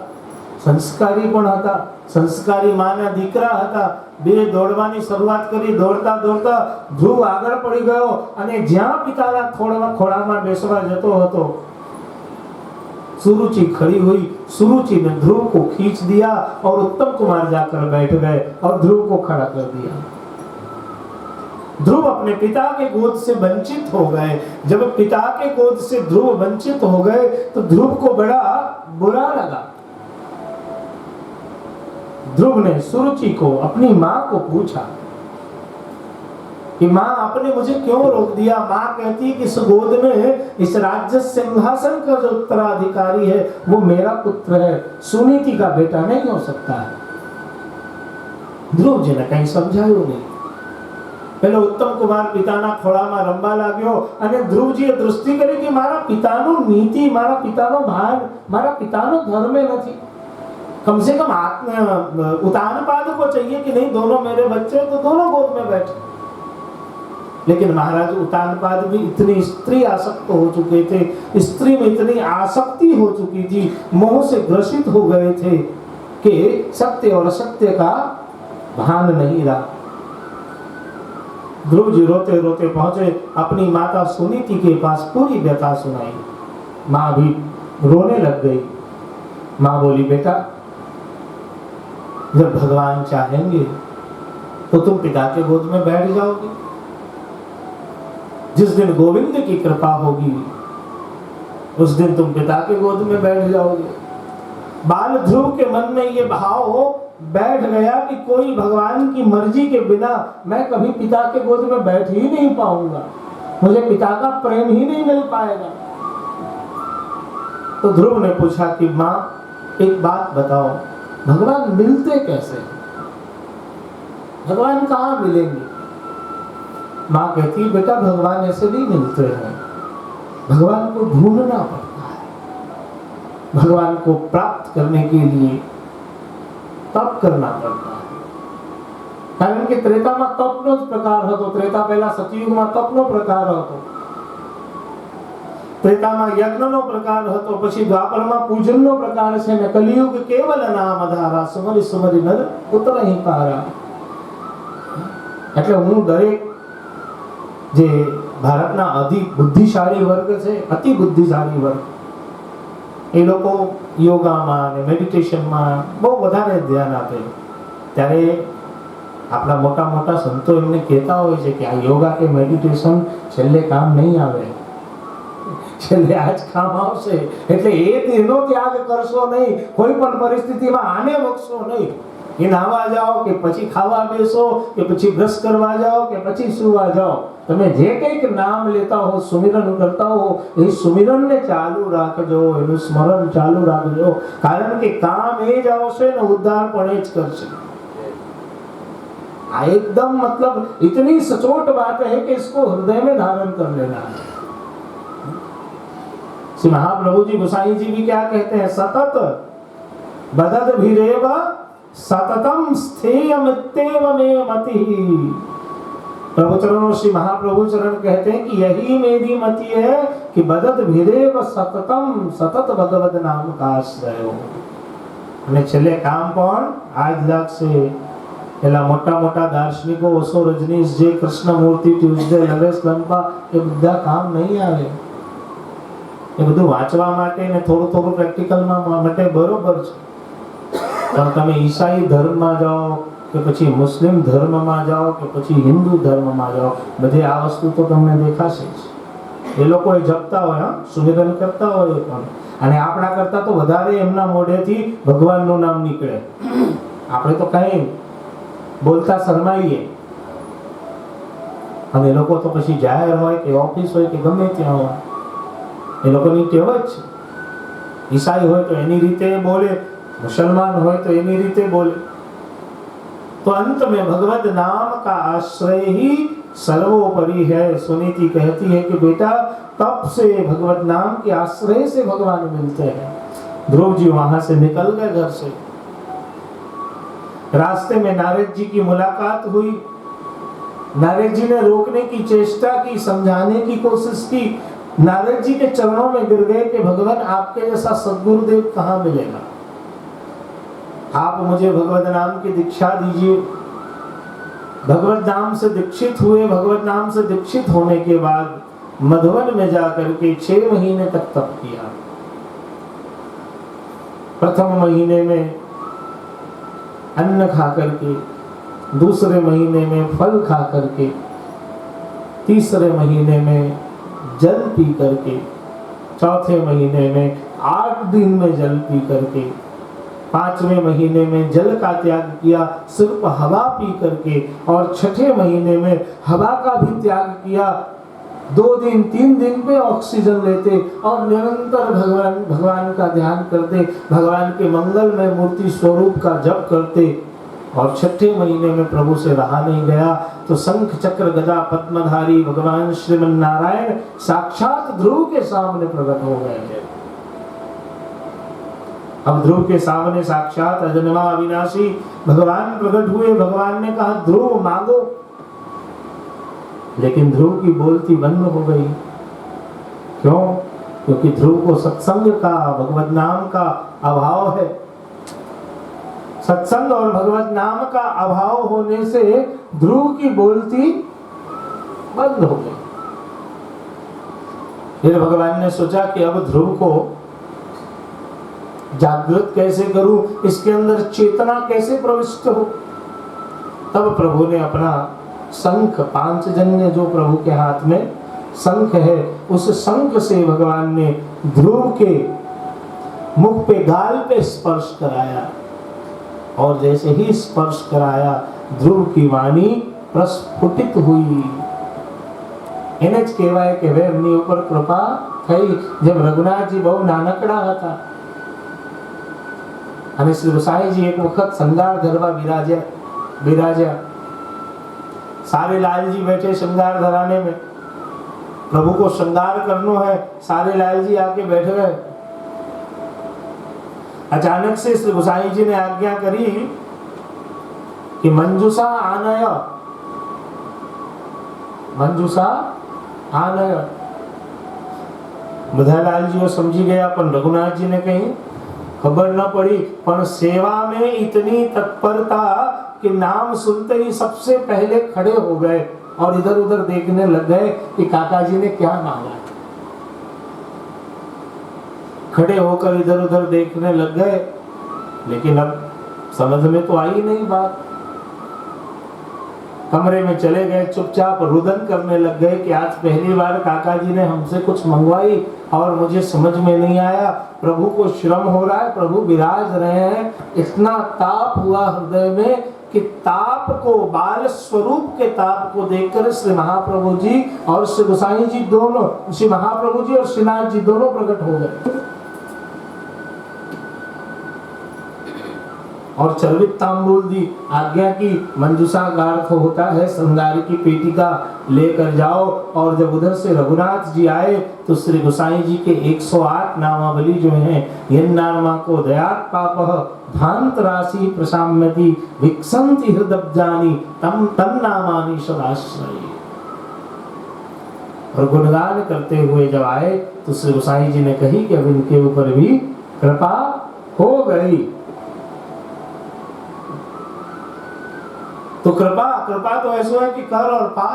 સંસ્કારી પણ હતા, સંસ્કારી માના દીકરા હતા. બે દોડવાની શરૂઆત કરી. દોડતા દોડતા ધ્રુવ આગળ પડી ગયો અને જ્યાં પિતાના ખોળામાં બેસવા જતો હતો, सुरुचि खड़ी हुई. सुरुचि ने ध्रुव को खींच दिया और उत्तम कुमार जाकर बैठ गए और ध्रुव को खड़ा कर दिया. ध्रुव अपने पिता के गोद से वंचित हो गए. जब पिता के गोद से ध्रुव वंचित हो गए तो ध्रुव को बड़ा बुरा लगा. ध्रुव ने सुरुचि को, अपनी माँ को पूछा कि माँ आपने मुझे क्यों रोक दिया. माँ कहती है कि इस गोद में इस राज्य सिंहासन का जो उत्तराधिकारी है वो मेरा पुत्र है, सुनीति का बेटा नहीं हो सकता है. ध्रुव जी ने कहीं समझाયું नहीं. પેલો ઉત્તમ કુમાર પિતાના ખોળામાં રમવા लाग्યો અને ધ્રુવજીએ દૃષ્ટિ કરી કે મારા પિતાનો નીતિ, મારા પિતાનો ભાન, મારા पिताનો धर्म નથી. कम से कम उतानपाद को चाहिए कि नहीं दोनों मेरे बच्चे तो दोनों गोद में बैठे. लेकिन महाराज उतानपाद भी इतनी स्त्री आसक्त हो चुके थे, स्त्री में इतनी आसक्ति हो चुकी थी, मोह से ग्रसित हो गए थे कि सत्य और असत्य का भान नहीं रहा. ध्रुव जी रोते रोते पहुंचे, अपनी माता सुनीति के पास पूरी व्यथा सुनाई. माँ भी रोने लग गई. माँ बोली बेटा, जब भगवान चाहेंगे तो तुम पिता के गोद में बैठ जाओगे. जिस दिन गोविंद की कृपा होगी उस दिन तुम पिता के गोद में बैठ जाओगे. बाल ध्रुव के मन में ये भाव बैठ गया कि कोई भगवान की मर्जी के बिना मैं कभी पिता के गोद में बैठ ही नहीं पाऊंगा, मुझे पिता का प्रेम ही नहीं मिल पाएगा. तो ध्रुव ने पूछा कि माँ एक बात बताओ, भगवान मिलते कैसे, भगवान कहाँ मिलेंगे. माँ कहती बेटा भगवान ऐसे नहीं मिलते हैं, भगवान को ढूंढना पड़ता है. भगवान को प्राप्त करने के लिए तप करना पड़ता है. कारण કે ત્રેતામાં તપનો જ પ્રકાર હતો. ત્રેતા પહેલા સતયુગમાં તપનો પ્રકાર હતો, ત્રેતામાં યજ્ઞનો પ્રકાર હતો, પછી દ્વાપરમાં પૂજનનો પ્રકાર છે ને કલિયુગ કેવલ નામ ધારા સુમરી સુમરી નર ઉતરહી પારા. એટલે હું દરેક જે ભારતના અતિ બુદ્ધિશાળી વર્ગ છે, અતિ બુદ્ધિશાળી વર્ગ, એ લોકો યોગામાં અને મેડિટેશનમાં બહુ વધારે ધ્યાન આપે. ત્યારે આપણા મોટા મોટા સંતો એમને કહેતા હોય છે કે આ યોગા કે મેડિટેશન છેલ્લે કામ નહીં આવે, છેલ્લે આ જ કામ આવશે. એટલે એનો ત્યાગ કરશો નહીં, કોઈ પણ પરિસ્થિતિમાં આને વખશો નહીં. કે નાવા જાઓ કે પછી ખાવા બેસો કે પછી બ્રશ કરવા જાઓ કે પછી સુવા જાઓ, તમે જે કંઈક નામ લેતા હો, સુમિરન કરતા હો, એ સુમિરનને ચાલુ રાખજો, એનું સ્મરણ ચાલુ રાખજો. કારણ કે કામ એ જ આવશે ને ઉદ્ધાર પણ એ જ કરશે. આ एकदम मतलब इतनी सचोट बात है कि इसको हृदय में धारण कर लेना है. श्री महाप्रभु जी गोसाई जी भी क्या कहते हैं, सतत बदद भीरेव सततम स्थेयमित्येव मे मतिः. प्रभु चरणों श्री महाप्रभु चरण कहते हैं कि यही मेरी मति है कि बदद भीरेव सततम, सतत भगवद नाम का आश्रय हो. અને છેલ્લે કામ પણ આ જ લાગશે. પેલા મોટા મોટા દાર્શનિકો ઓશો, રજનીશ જે, કૃષ્ણમૂર્તિ, ટ્યુઝડે, લવેશ લંપા, એ બધા કામ નહીં આવે. એ બધું વાંચવા માટે ને થોડું થોડું પ્રેક્ટિકલમાં માટે બરોબર છે. પણ તમે ઈસાઈ ધર્મમાં જાઓ કે પછી મુસ્લિમ ધર્મમાં જાઓ કે પછી હિન્દુ ધર્મમાં જાઓ, બધે આ વસ્તુ તો તમને દેખાશે જ. એ લોકો એ જપતા હોય, સુમિરન કરતા હોય પણ, અને આપણા કરતા તો વધારે એમના મોઢેથી ભગવાનનું નામ નીકળે. આપણે તો કઈ બોલતા શરમાઈએ. અને એ લોકો તો પછી જાહેર હોય કે ઓફિસ હોય કે ગમે ત્યાં હોય, એ લોકોની ટેવ જ છે. ઈસાઈ હોય તો એની રીતે બોલે, मुसलमान हो तो इन्हीं रीते बोले. तो अंत में भगवत नाम का आश्रय ही सर्वोपरि है. सुनीति कहती है कि बेटा तप से, भगवत नाम के आश्रय से भगवान मिलते हैं. ध्रुव जी वहां से निकल गए घर से. रास्ते में नारद जी की मुलाकात हुई. नारद जी ने रोकने की चेष्टा की, समझाने की कोशिश की. नारद जी के चरणों में गिर गए कि भगवान आपके जैसा सद्गुरुदेव कहाँ मिलेगा. आप मुझे भगवत नाम की दीक्षा दीजिए। भगवत नाम से दीक्षित हुए। भगवत नाम से दीक्षित होने के बाद मधुवन में जाकर के 6 महीने तक तप किया। प्रथम महीने में अन्न खा करके, दूसरे महीने में फल खा करके, तीसरे महीने में जल पी करके, चौथे महीने में 8 दिन में जल पी करके, 5वें महीने में जल का त्याग किया, सिर्फ हवा पी करके, और 6ठे महीने में हवा का भी त्याग किया। 2 दिन 3 दिन पे ऑक्सीजन लेते और निरंतर भगवान का ध्यान करते, भगवान के मंगलमय मूर्ति स्वरूप का जप करते। और 6ठे महीने में प्रभु से रहा नहीं गया तो शंख चक्र गदा पद्मधारी भगवान श्रीमन नारायण साक्षात ध्रुव के सामने प्रकट हो गए। अब ध्रुव के सामने साक्षात अजन्मा अविनाशी भगवान प्रकट हुए। भगवान ने कहा ध्रुव मांगो, लेकिन ध्रुव की बोलती बंद हो गई। क्यों? क्योंकि ध्रुव को सत्संग का, भगवत नाम का अभाव है। सत्संग और भगवत नाम का अभाव होने से ध्रुव की बोलती बंद हो गई। फिर भगवान ने सोचा कि अब ध्रुव को जागृत कैसे करूं, इसके अंदर चेतना कैसे प्रविष्ट हो। तब प्रभु ने अपना शंख, पांचजन्य जो प्रभु के हाथ में शंख है, उस शंख से भगवान ने ध्रुव के मुख पे, गाल पे स्पर्श कराया। और जैसे ही स्पर्श कराया ध्रुव की वाणी प्रस्फुटित हुई। એને જ કહેવાય કે હવે એમની ઉપર કૃપા થઈ, જેમ રઘુનાથજી બહુ નાનકડા હતા અને શ્રી ગુસાઈજી એક વખત શૃંગાર ધરવા બિરાજ્યા। सारे लाल जी बैठे श्रृंगार धराने में, प्रभु को श्रृंगार करना है, सारे लाल जी आके बैठ गए। अचानक से श्री गोसाई जी ने आज्ञा करी कि मंजूषा आनय, मंजूषा आनय। બધા લાલજીઓ સમજી ગયા, પણ રઘુનાથજી ને કहीं खबर न पड़ी। पर सेवा में इतनी तत्परता कि नाम सुनते ही सबसे पहले खड़े हो गए और इधर उधर देखने लग गए कि काका जी ने क्या मांगा। खड़े होकर इधर उधर देखने लग गए, लेकिन अब समझ में तो आई नहीं बात। कमरे में चले गए, चुपचाप रुदन करने लग गए कि आज पहली बार काका जी ने हमसे कुछ मंगवाई और मुझे समझ में नहीं आया। प्रभु को श्रम हो रहा है, प्रभु विराज रहे हैं। इतना ताप हुआ हृदय में कि ताप को, बाल स्वरूप के ताप को देखकर श्री महाप्रभु जी और श्री गोसाई जी दोनों, श्री महाप्रभु जी और श्रीनाथ जी दोनों प्रकट हो गए और चर्वित तांबूल दी, आज्ञा की। मंजूषा का अर्थ होता है श्रृंगार की पेटिका, लेकर जाओ। और जब उधर से रघुनाथ जी आए तो श्री गोसाई जी के 108 नामावली जो हैं, यन्नामा को दयात पापः भांत राशि प्रसाम्यति विक्षन्ति हृदब्जानि तम तन्नामानि सदाश्रयी। और गुणगान करते हुए जब आए तो श्री गोसाई जी ने कही कि अब इनके ऊपर भी कृपा हो गई। तो कृपा तो ऐसा है कि कर और पा।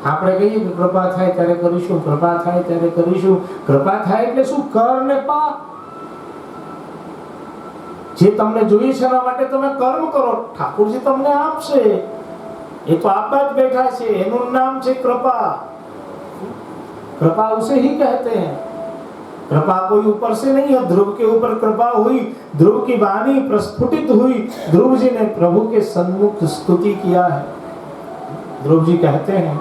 આપણે કહીએ કે કૃપા થાય ત્યારે કરીશું, કૃપા થાય ત્યારે કરીશું। કૃપા થાય એટલે શું? કર ને પા। જે તમને જોઈએ છે એના માટે તમે કર્મ કરો, ઠાકોરજી તમને આપશે। એ તો આપવા જ બેઠા છે, એનું નામ છે કૃપા। कृपा उसे ही कहते हैं। कृपा कोई ऊपर से नहीं है। ध्रुव के ऊपर कृपा हुई, ध्रुव की वाणी प्रस्फुटित हुई, ध्रुव जी ने प्रभु के सन्मुख स्तुति किया है। ध्रुव जी कहते हैं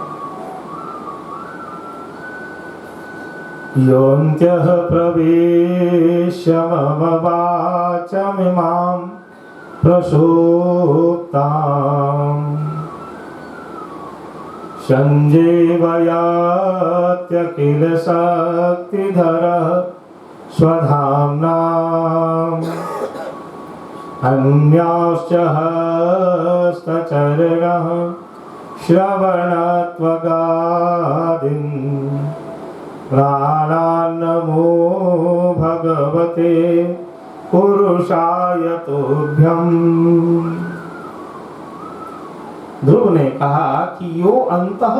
योऽन्त्यः प्रवेश्य मम वाचमिमां प्रसुप्ताम् संजीवयात्यखिल शक्तिधरः स्वधाम्नाम् अन्याश्च हस्तचरणः श्रवणत्वगादीन् प्राणान्नमो भगवते कुरु पुरुषाय तुभ्यम्। ध्रुव ने कहा कि यो अंतः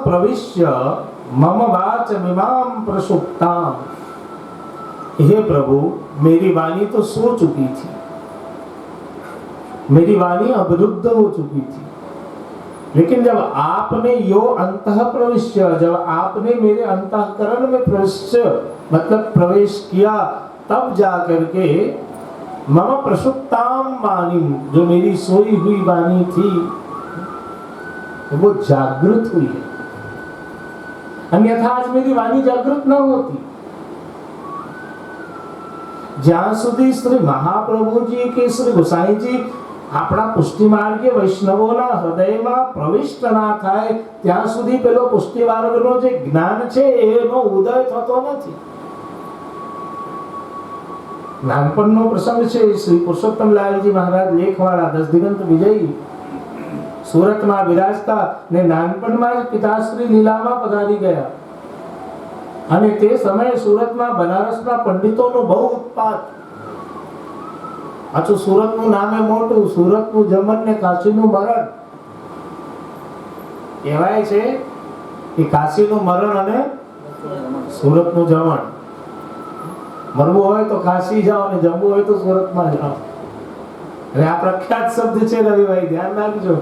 प्रविश्य मम वाचमिमां प्रसुप्ताम्। हे प्रभु, मेरी वाणी तो सो चुकी थी, मेरी वाणी अवरुद्ध हो चुकी थी, लेकिन जब आपने यो अंतः प्रविश्य, जब आपने मेरे अंतःकरण में प्रवेश किया, तब जा करके मम प्रसुप्ताम वाणी, जो मेरी सोई हुई वाणी थी, वो जागृत हुई है। अन्यथा आज मेरी वाणी जागृत न होती। જ્યાં સુધી શ્રી મહાપ્રભુજી કે શ્રી ગુસાઈજી આપણા પુષ્ટિ માર્ગે વૈષ્ણવોના હૃદયમાં પ્રવિષ્ટ ના થાય, ત્યાં સુધી પેલો પુષ્ટિ માર્ગનો જે જ્ઞાન છે એનો ઉદય થતો નથી. નાનપણનો પ્રસંગ છે. શ્રી પુરુષોત્તમલાલજી મહારાજ લેખવાળા 10 દિગંત વિજયી સુરતમાં બિરાજતા ને નાનપણમાં જ પિતાશ્રી લીલામાં પધારી ગયા. અને તે સમયે સુરતમાં બનારસના પંડિતોનું બહુ ઉત્પાત. પાછું સુરતનું નામે મોટું, સુરતનું જમન ને કાશીનું મરણ. કહેવાય છે કે કાશીનું મરણ અને સુરતનું જમણ. મરવું હોય તો કાશી જાઓ અને જમવું હોય તો સુરતમાં જાઓ. એટલે આ પ્રખ્યાત શબ્દ છે રવિભાઈ, ધ્યાન રાખજો.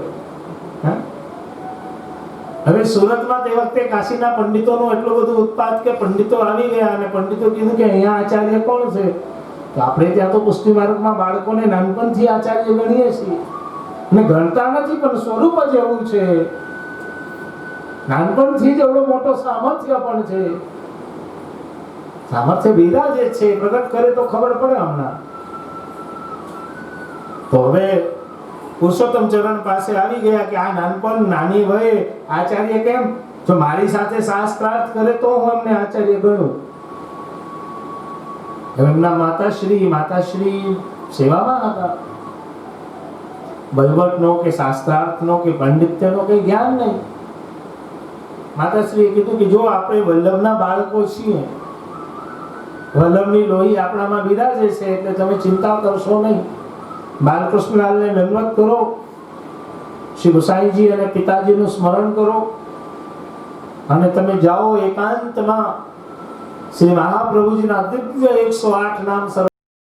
હવે સુરતમાં તે વખતે કાશીના પંડિતોનું એટલું બધું ઉત્પાત કે પંડિતો આવી ગયા અને પંડિતો કીધું કે અહીંયા આચાર્ય કોણ છે? તો આપણે ત્યાં તો પુષ્ટિ માર્ગમાં બાળકોને નાનપણથી આચાર્ય ગણીએ છીએ, અને ગણતા નથી, પણ સ્વરૂપ જ એવું છે. નાનપણથી જ એવડો મોટો સામર્થ્ય પણ છે. સામર્થ્ય બિરાજે છે, પ્રગટ કરે તો ખબર પડે હમણાં. તો હવે પુરુષોત્તમ ચરણ પાસે આવી ગયા કે આ નાનપણ નાની વયે આચાર્ય કેમ? જો મારી સાથે શાસ્ત્રાર્થ કરે તો હું એમને આચાર્ય ગણું. એમના માતાશ્રી સેવામાં હતા. વહીવટનો કે શાસ્ત્રાર્થનો કે પંડિત્યનો કઈ જ્ઞાન નહીં. માતાશ્રીએ કીધું કે જો આપણે વલ્લભના બાળકો છીએ, વલ્લભની લોહી આપણામાં બિરાજે છે, એટલે તમે ચિંતા કરશો નહીં. બાલકૃષ્ણલાલને દંડવત કરો, શ્રી ગુસાઈજી અને પિતાજીનું સ્મરણ કરો, અને તમે જાઓ એકાંતમાં શ્રી મહાપ્રભુજીના દિવ્ય 108 નામ